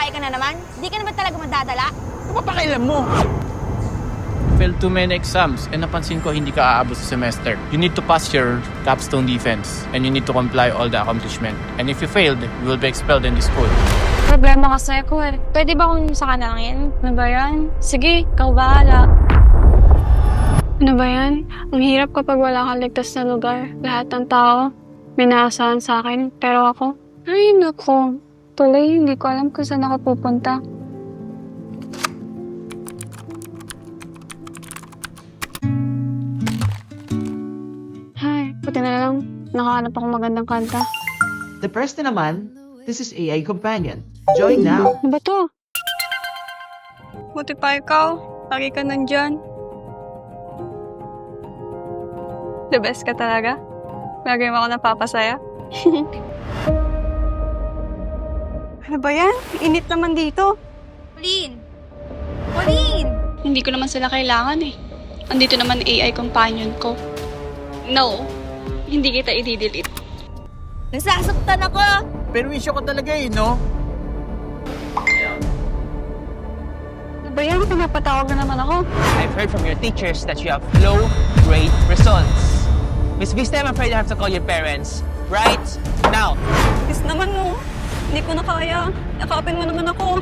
babae ka na naman? Di ka naman talaga madadala? Ano ba pakialam mo? Failed too many exams and napansin ko hindi ka aabot sa semester. You need to pass your capstone defense and you need to comply all the accomplishment. And if you failed, you will be expelled in the school. Problema kasi ako eh. Pwede ba kung sa kanangin? Ano ba yan? Sige, ikaw bahala. Ano ba yan? Ang hirap kapag wala kang ligtas na lugar. Lahat ng tao, may naasahan sa akin. Pero ako, ay nako. Tuloy, hindi ko alam kung saan ako pupunta. Hay, puti na lang. Nakahanap akong magandang kanta. The first na naman, this is AI Companion. Join now. Ano ba to? Buti pa ikaw. Lagi ka nandyan. The best ka talaga. Lagi mo ako napapasaya. Ano ba yan? Init naman dito. Pauline! Pauline! Hindi ko naman sila kailangan eh. Andito naman AI companion ko. No, hindi kita i-delete. Nasasaktan ako! Perwisyo ko talaga eh, no? Ano ba yan? Pinapatawag na naman ako. I've heard from your teachers that you have low grade results. Miss Vista, I'm afraid I have to call your parents right now. Yes naman mo. Hindi ko na kaya. Nakapin mo naman ako.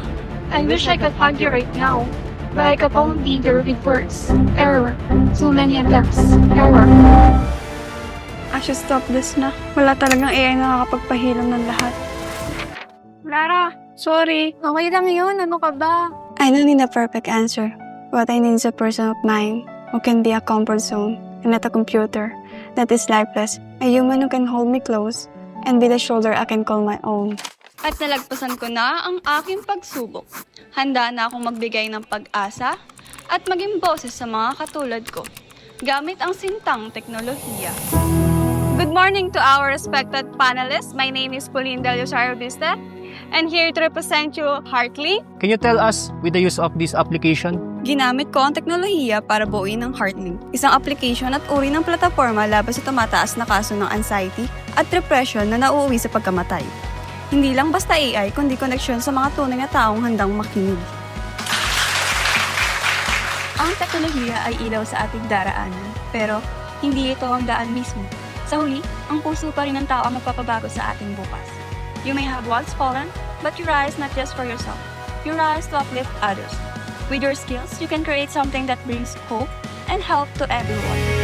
I wish I could hug you right now, but I could only hear with words. Error. So many attempts. Error. I should stop this na. Wala talagang AI na nakakapagpahilam ng lahat. Lara, sorry. Okay lang yun. Ano ka ba? I don't need a perfect answer. What I need is a person of mine who can be a comfort zone and not a computer that is lifeless. A human who can hold me close and be the shoulder I can call my own. At nalagpasan ko na ang aking pagsubok. Handa na akong magbigay ng pag-asa at maging boses sa mga katulad ko gamit ang sintang teknolohiya. Good morning to our respected panelists. My name is Pauline Del Rosario Vista and here to represent you heartily. Can you tell us with the use of this application? Ginamit ko ang teknolohiya para buuin ang Heartlink, isang application at uri ng plataforma laban sa tumataas na kaso ng anxiety at depression na nauuwi sa pagkamatay. Hindi lang basta AI, kundi koneksyon sa mga tunay na taong handang makinig. Ang teknolohiya ay ilaw sa ating daraanan, pero hindi ito ang daan mismo. Sa huli, ang puso pa rin ng tao ang magpapabago sa ating bukas. You may have once fallen, but you rise not just for yourself. You rise to uplift others. With your skills, you can create something that brings hope and help to everyone.